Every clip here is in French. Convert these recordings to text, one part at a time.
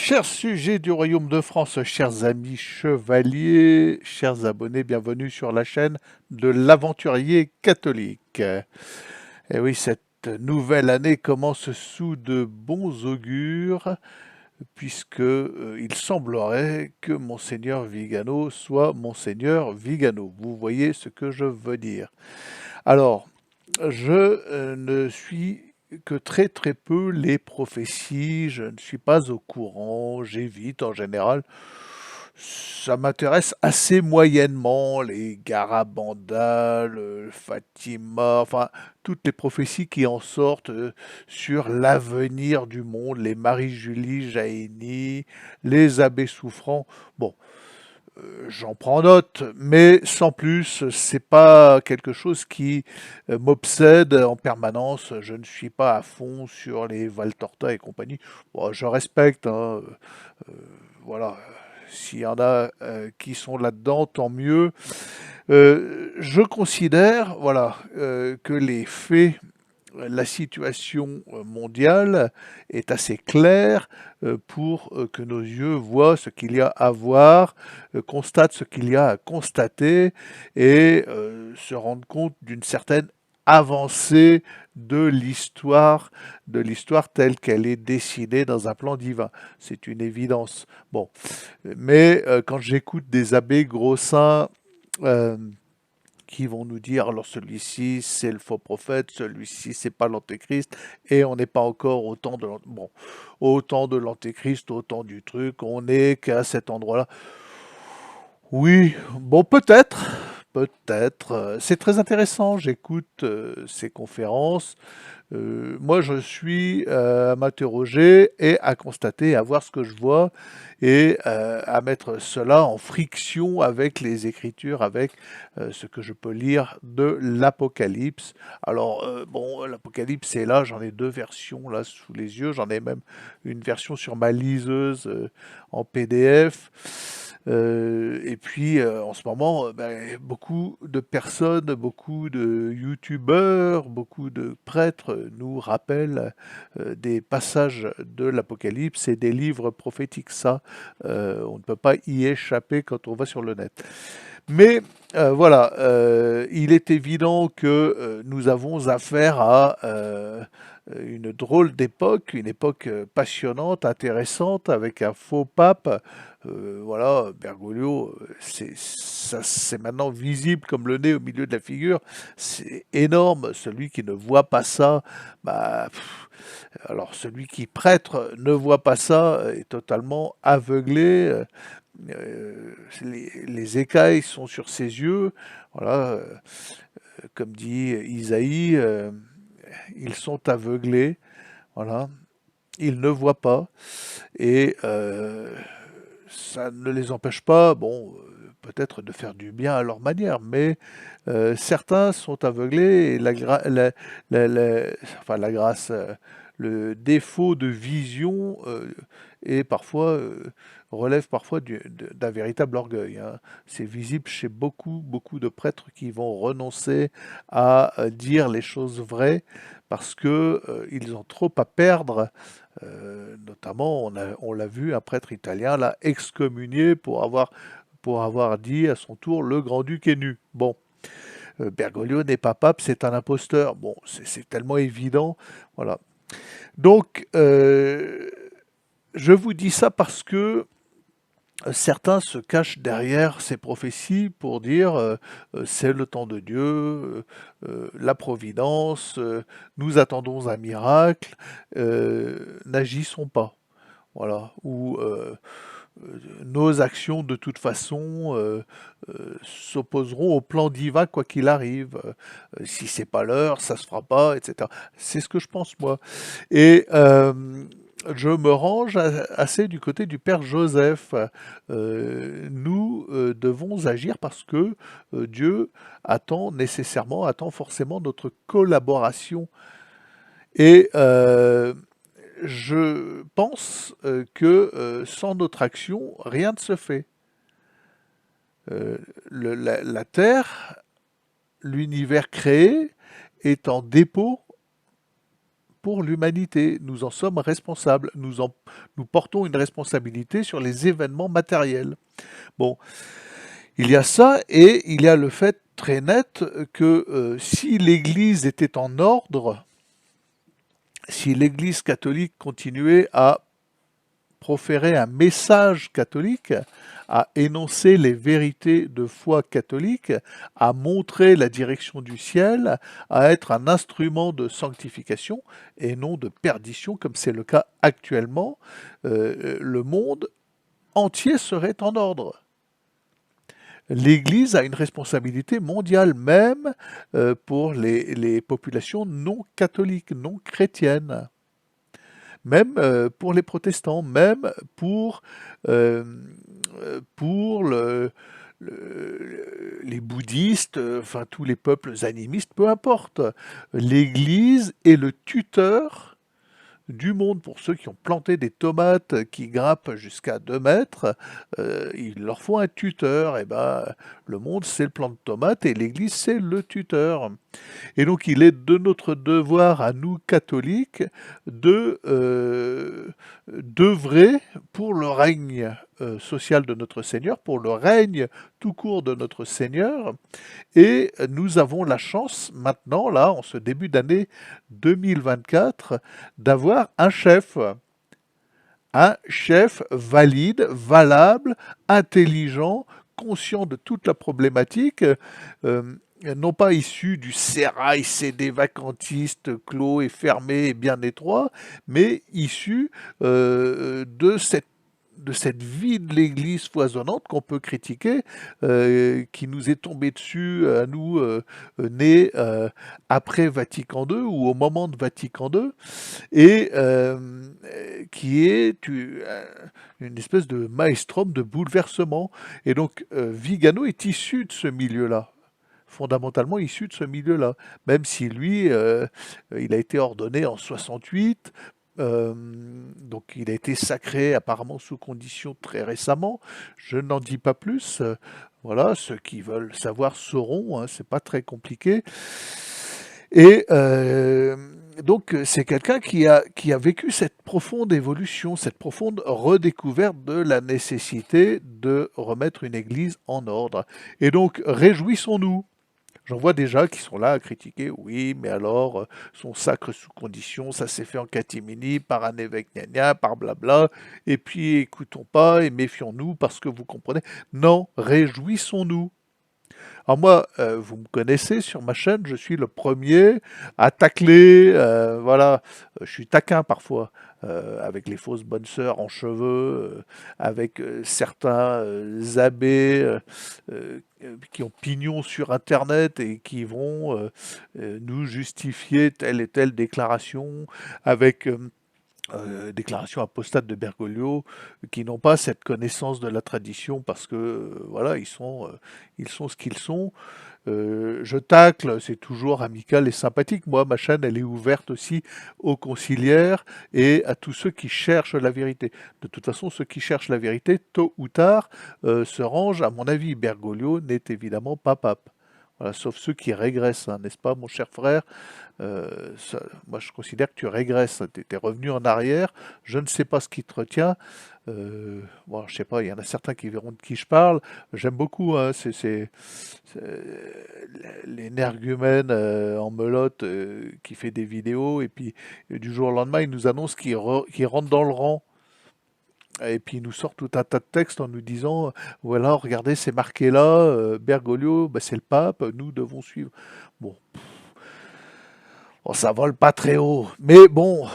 Chers sujets du Royaume de France, chers amis chevaliers, chers abonnés, bienvenue sur la chaîne de l'aventurier catholique. Et oui, cette nouvelle année commence sous de bons augures, puisque il semblerait que Monseigneur Vigano soit Monseigneur Vigano. Vous voyez ce que je veux dire. Alors, je ne suis que très très peu les prophéties, je ne suis pas au courant, j'évite en général. Ça m'intéresse assez moyennement, les Garabanda, le Fatima, enfin toutes les prophéties qui en sortent sur l'avenir du monde, les Marie-Julie Jaïni, les abbés souffrants. Bon, j'en prends note, mais sans plus, c'est pas quelque chose qui m'obsède en permanence. Je ne suis pas à fond sur les Valtorta et compagnie. Bon, je respecte, hein, voilà. S'il y en a qui sont là-dedans, tant mieux. Je considère, voilà, que les faits, la situation mondiale est assez claire pour que nos yeux voient ce qu'il y a à voir, constatent ce qu'il y a à constater et se rendent compte d'une certaine avancée de l'histoire telle qu'elle est dessinée dans un plan divin. C'est une évidence. Bon, mais quand j'écoute des abbés gros seins euh, qui vont nous dire alors celui-ci c'est le faux prophète, celui-ci c'est pas l'antéchrist, et on n'est pas encore au temps de l'antéchrist, au temps du truc, on n'est qu'à cet endroit-là. Oui, bon peut-être, c'est très intéressant, j'écoute ces conférences, moi, je suis à m'interroger et à constater, à voir ce que je vois et à mettre cela en friction avec les Écritures, avec ce que je peux lire de l'Apocalypse. Alors, bon, l'Apocalypse est là, j'en ai deux versions là sous les yeux, j'en ai même une version sur ma liseuse en PDF. Et puis en ce moment, ben, beaucoup de personnes, beaucoup de youtubeurs, beaucoup de prêtres nous rappellent des passages de l'Apocalypse et des livres prophétiques. Ça, on ne peut pas y échapper quand on va sur le net. Mais voilà, il est évident que nous avons affaire à une drôle d'époque, une époque passionnante, intéressante, avec un faux pape. Voilà, Bergoglio, c'est maintenant visible comme le nez au milieu de la figure. C'est énorme. Celui qui ne voit pas ça, bah, alors celui qui prêtre ne voit pas ça est totalement aveuglé. Les écailles sont sur ses yeux. Voilà, comme dit Isaïe, ils sont aveuglés. Voilà, ils ne voient pas. Et ça ne les empêche pas, bon, peut-être de faire du bien à leur manière, mais certains sont aveuglés et enfin, la grâce, le défaut de vision est parfois, relève parfois d'un véritable orgueil, hein. C'est visible chez beaucoup de prêtres qui vont renoncer à dire les choses vraies parce que ils ont trop à perdre. Notamment, on l'a vu, un prêtre italien l'a excommunié pour avoir dit à son tour le grand-duc est nu. Bon, Bergoglio n'est pas pape, c'est un imposteur. Bon, c'est tellement évident. Voilà. Donc, je vous dis ça parce que certains se cachent derrière ces prophéties pour dire c'est le temps de Dieu, la providence, nous attendons un miracle, n'agissons pas. Voilà, ou nos actions de toute façon s'opposeront au plan divin quoi qu'il arrive. Si c'est pas l'heure, ça se fera pas, etc. C'est ce que je pense moi. Et je me range assez du côté du Père Joseph. Nous devons agir parce que Dieu attend forcément notre collaboration. Et je pense que sans notre action, rien ne se fait. La Terre, l'univers créé, est en dépôt pour l'humanité. Nous en sommes responsables. Nous portons une responsabilité sur les événements matériels. Bon, il y a ça et il y a le fait très net que si l'Église était en ordre, si l'Église catholique continuait à proférer un message catholique, à énoncer les vérités de foi catholique, à montrer la direction du ciel, à être un instrument de sanctification et non de perdition comme c'est le cas actuellement, le monde entier serait en ordre. L'Église a une responsabilité mondiale même pour les populations non catholiques, non chrétiennes, même pour les protestants, même euh, pour les bouddhistes, enfin tous les peuples animistes, peu importe. L'Église est le tuteur du monde. Pour ceux qui ont planté des tomates qui grimpent jusqu'à 2 mètres, il leur faut un tuteur. Et ben, le monde, c'est le plant de tomates et l'Église, c'est le tuteur. Et donc, il est de notre devoir à nous, catholiques, d'œuvrer pour le règne social de notre Seigneur, pour le règne tout court de notre Seigneur. Et nous avons la chance maintenant, là, en ce début d'année 2024, d'avoir un chef valide, valable, intelligent, conscient de toute la problématique, non pas issu du sérail CD vacantiste, clos et fermé et bien étroit, mais issu de cette vie de l'Église foisonnante qu'on peut critiquer, qui nous est tombée dessus, à nous, nés après Vatican II ou au moment de Vatican II, et qui est une espèce de maelstrom de bouleversement. Et donc Vigano est issu de ce milieu-là, fondamentalement issu de ce milieu-là, même si lui, il a été ordonné en 68, donc il a été sacré apparemment sous conditions très récemment. Je n'en dis pas plus. Voilà, ceux qui veulent savoir sauront, hein, c'est pas très compliqué. Et donc c'est quelqu'un qui a vécu cette profonde évolution, cette profonde redécouverte de la nécessité de remettre une église en ordre. Et donc réjouissons-nous. J'en vois déjà qui sont là à critiquer, oui, mais alors, son sacre sous condition, ça s'est fait en catimini par un évêque gna par blabla, et puis écoutons pas et méfions-nous parce que vous comprenez. Non, réjouissons-nous. Alors moi, vous me connaissez sur ma chaîne, je suis le premier à tacler, voilà, je suis taquin parfois, avec les fausses bonnes sœurs en cheveux, avec certains abbés qui ont pignon sur Internet et qui vont nous justifier telle et telle déclaration, avec déclaration apostate de Bergoglio, qui n'ont pas cette connaissance de la tradition parce que voilà, ils sont ce qu'ils sont. Je tacle, c'est toujours amical et sympathique. Moi, ma chaîne, elle est ouverte aussi aux conciliaires et à tous ceux qui cherchent la vérité. De toute façon, ceux qui cherchent la vérité, tôt ou tard, se rangent. À mon avis, Bergoglio n'est évidemment pas pape. Voilà, sauf ceux qui régressent, hein, n'est-ce pas, mon cher frère? Moi, je considère que tu régresses, tu es revenu en arrière, je ne sais pas ce qui te retient. Bon, je sais pas, il y en a certains qui verront de qui je parle. J'aime beaucoup, hein, l'énergumène en melotte qui fait des vidéos, et puis du jour au lendemain, il nous annonce qu'il rentre dans le rang. Et puis il nous sort tout un tas de textes en nous disant, voilà, regardez, c'est marqué là, Bergoglio, bah, c'est le pape, nous devons suivre. Bon, bon, ça vole pas très haut. Mais bon,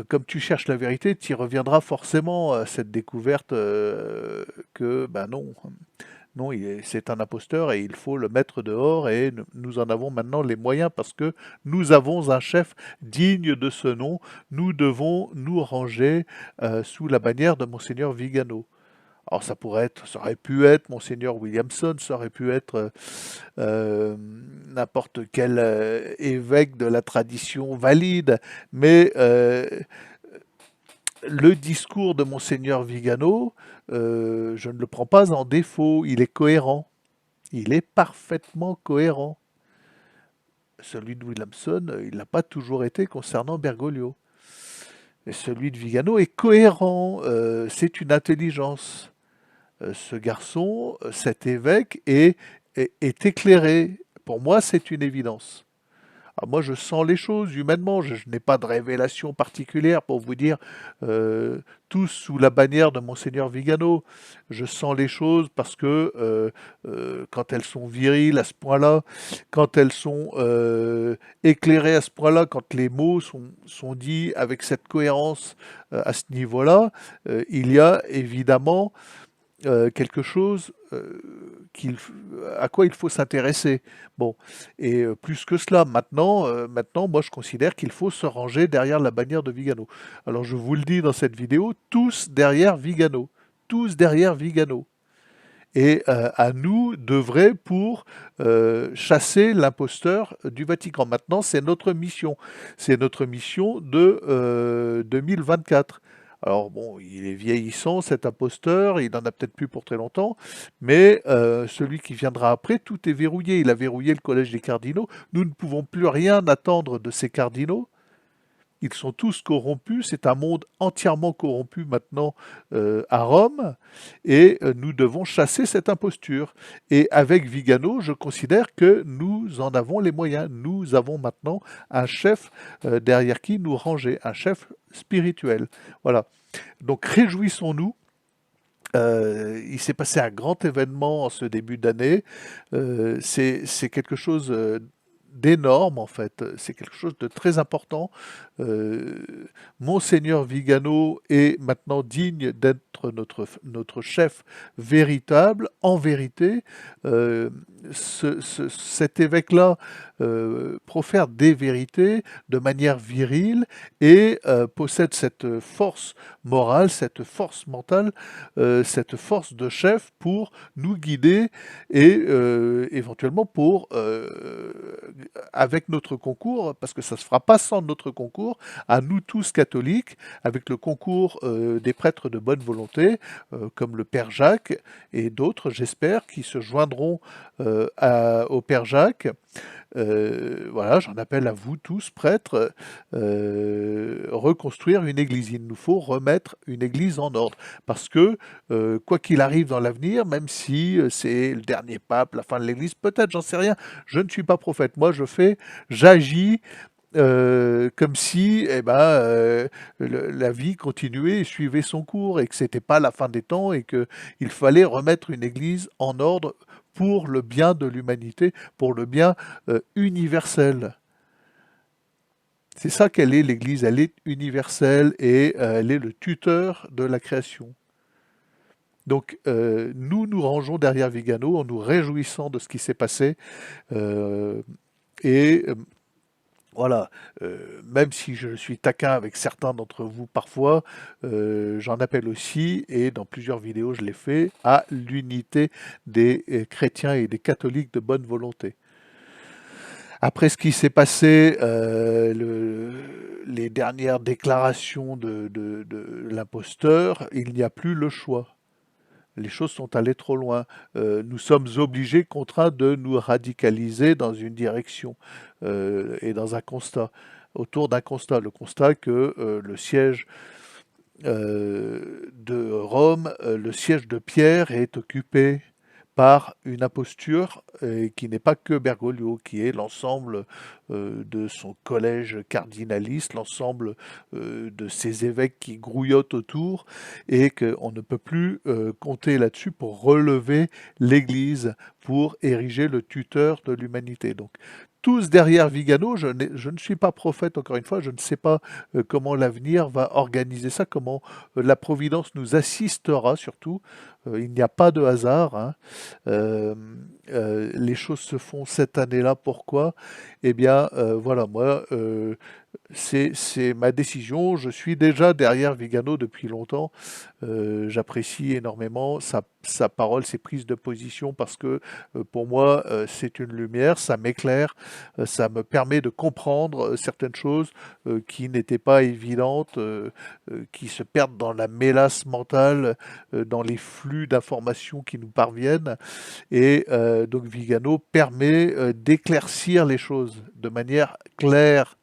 comme tu cherches la vérité, tu y reviendras forcément à cette découverte que, ben non, non, c'est un imposteur et il faut le mettre dehors et nous en avons maintenant les moyens parce que nous avons un chef digne de ce nom. Nous devons nous ranger sous la bannière de Monseigneur Vigano. Alors ça aurait pu être Monseigneur Williamson, ça aurait pu être n'importe quel évêque de la tradition valide, mais le discours de Monseigneur Vigano, je ne le prends pas en défaut, il est cohérent, il est parfaitement cohérent. celui de Williamson, il n'a pas toujours été concernant Bergoglio. Et celui de Vigano est cohérent, c'est une intelligence. Ce garçon, cet évêque, est éclairé. Pour moi, c'est une évidence. Alors moi, je sens les choses humainement. Je n'ai pas de révélation particulière pour vous dire tous sous la bannière de Monseigneur Vigano. Je sens les choses parce que quand elles sont viriles à ce point-là, quand elles sont éclairées à ce point-là, quand les mots sont dits avec cette cohérence à ce niveau-là, il y a évidemment quelque chose à quoi il faut s'intéresser. Bon, et plus que cela, maintenant, moi je considère qu'il faut se ranger derrière la bannière de Vigano. Alors je vous le dis dans cette vidéo, tous derrière Vigano, tous derrière Vigano. Et à nous d'œuvrer pour chasser l'imposteur du Vatican. Maintenant, c'est notre mission. C'est notre mission de 2024. Alors bon, il est vieillissant cet imposteur, il n'en a peut-être plus pour très longtemps, mais celui qui viendra après, tout est verrouillé. Il a verrouillé le collège des cardinaux. Nous ne pouvons plus rien attendre de ces cardinaux. Ils sont tous corrompus, c'est un monde entièrement corrompu maintenant à Rome, et nous devons chasser cette imposture. Et avec Vigano, je considère que nous en avons les moyens. Nous avons maintenant un chef derrière qui nous ranger, un chef spirituel. Voilà. Donc réjouissons-nous. Il s'est passé un grand événement en ce début d'année. C'est quelque chose d'énorme en fait. C'est quelque chose de très important. Euh, Monseigneur Vigano est maintenant digne d'être notre chef véritable. En vérité, euh, cet évêque-là profère des vérités de manière virile et possède cette force morale, cette force mentale, cette force de chef pour nous guider et éventuellement pour, avec notre concours, parce que ça ne se fera pas sans notre concours, à nous tous catholiques, avec le concours des prêtres de bonne volonté, comme le Père Jacques et d'autres, j'espère, qui se joindront au Père Jacques. Voilà, j'en appelle à vous tous, prêtres, reconstruire une église. Il nous faut remettre une église en ordre. Parce que, quoi qu'il arrive dans l'avenir, même si c'est le dernier pape, la fin de l'église, peut-être, j'en sais rien, je ne suis pas prophète. Moi, j'agis comme si la vie continuait et suivait son cours et que c'était pas la fin des temps et qu'il fallait remettre une église en ordre pour le bien de l'humanité, pour le bien universel. C'est ça qu'elle est, l'Église. Elle est universelle et elle est le tuteur de la création. Donc nous nous rangeons derrière Vigano en nous réjouissant de ce qui s'est passé. Et voilà, même si je suis taquin avec certains d'entre vous parfois, j'en appelle aussi, et dans plusieurs vidéos je l'ai fait, à l'unité des chrétiens et des catholiques de bonne volonté. Après ce qui s'est passé, les dernières déclarations de l'imposteur, il n'y a plus le choix. Les choses sont allées trop loin. Nous sommes obligés, contraints de nous radicaliser dans une direction et dans un constat, autour d'un constat. Le constat que le siège de Rome, le siège de Pierre est occupé par une imposture qui n'est pas que Bergoglio, qui est l'ensemble de son collège cardinaliste, l'ensemble de ses évêques qui grouillotent autour, et qu'on ne peut plus compter là-dessus pour relever l'Église, pour ériger le tuteur de l'humanité. Donc tous derrière Vigano, je ne suis pas prophète encore une fois, je ne sais pas comment l'avenir va organiser ça, comment la Providence nous assistera surtout. Il n'y a pas de hasard, hein. Les choses se font cette année-là. Pourquoi? Eh bien, voilà, moi, c'est ma décision. Je suis déjà derrière Vigano depuis longtemps. J'apprécie énormément sa parole, ses prises de position parce que pour moi, c'est une lumière, ça m'éclaire, ça me permet de comprendre certaines choses qui n'étaient pas évidentes, qui se perdent dans la mélasse mentale, dans les flux d'informations qui nous parviennent. Et donc Vigano permet d'éclaircir les choses de manière claire.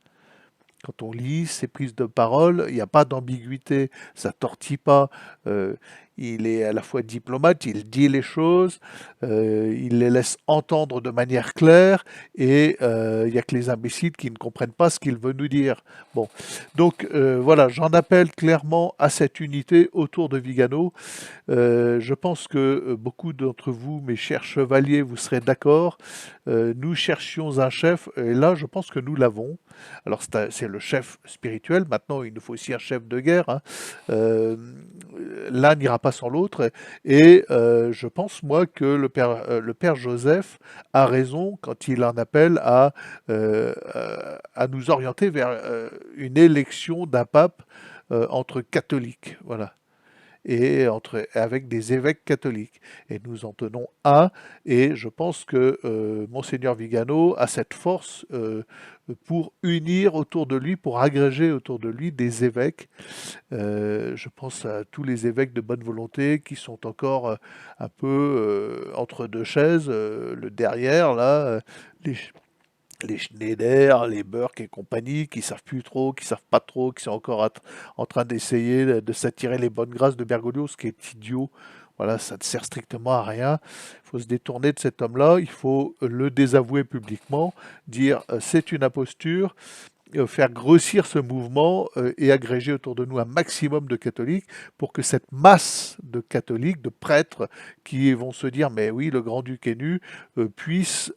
Quand on lit ses prises de parole, il n'y a pas d'ambiguïté, ça tortille pas. Euh, il est à la fois diplomate, il dit les choses, il les laisse entendre de manière claire, et il n'y a que les imbéciles qui ne comprennent pas ce qu'il veut nous dire. Bon, donc voilà, j'en appelle clairement à cette unité autour de Vigano. Je pense que beaucoup d'entre vous, mes chers chevaliers, vous serez d'accord. Nous cherchions un chef, et là, je pense que nous l'avons. Alors, c'est le chef spirituel. Maintenant, il nous faut aussi un chef de guerre, hein. Euh, L'un n'ira pas sans l'autre. Et je pense, moi, que le père Joseph a raison quand il en appelle à nous orienter vers une élection d'un pape entre catholiques. Voilà, et avec des évêques catholiques. Et nous en tenons un, et je pense que Monseigneur Vigano a cette force pour unir autour de lui, pour agréger autour de lui des évêques. Je pense à tous les évêques de bonne volonté qui sont encore un peu entre deux chaises, le derrière, là, les, les Schneider, les Burke et compagnie, qui savent plus trop, qui savent pas trop, qui sont encore en train d'essayer de s'attirer les bonnes grâces de Bergoglio, ce qui est idiot. Voilà, ça ne sert strictement à rien. Il faut se détourner de cet homme-là, il faut le désavouer publiquement, dire c'est une imposture, faire grossir ce mouvement et agréger autour de nous un maximum de catholiques pour que cette masse de catholiques, de prêtres qui vont se dire mais oui, le grand-duc est nu, puisse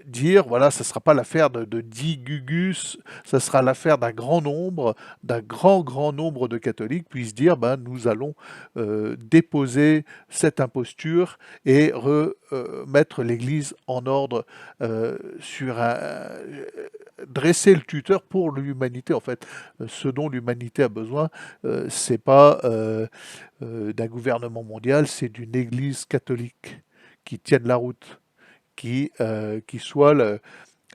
dire voilà, ça ne sera pas l'affaire de 10 gugus, ça sera l'affaire d'un grand nombre, d'un grand nombre de catholiques, puissent dire ben, nous allons déposer cette imposture et remettre l'Église en ordre sur dresser le tuteur pour l'humanité. En fait, ce dont l'humanité a besoin, c'est pas d'un gouvernement mondial, c'est d'une Église catholique qui tienne la route, qui soit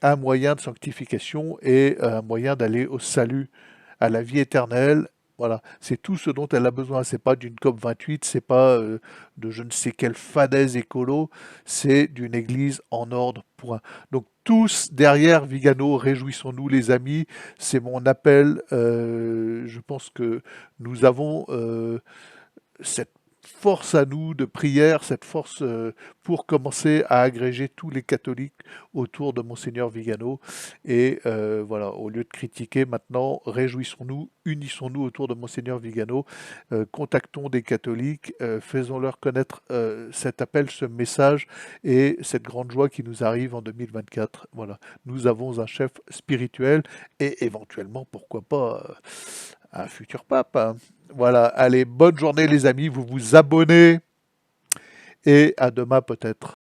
un moyen de sanctification et un moyen d'aller au salut, à la vie éternelle. Voilà, c'est tout ce dont elle a besoin. C'est pas d'une COP 28, c'est pas de je ne sais quelle fadaise écolo, c'est d'une église en ordre, point. Donc tous derrière Vigano, réjouissons-nous les amis, c'est mon appel. Je pense que nous avons cette force à nous de prière, cette force pour commencer à agréger tous les catholiques autour de Monseigneur Vigano. Et voilà, au lieu de critiquer maintenant, réjouissons-nous, unissons-nous autour de Monseigneur Vigano, contactons des catholiques, faisons-leur connaître cet appel, ce message et cette grande joie qui nous arrive en 2024. Voilà, nous avons un chef spirituel et éventuellement, pourquoi pas, un futur pape, hein. Voilà, allez, bonne journée les amis, vous vous abonnez et à demain peut-être.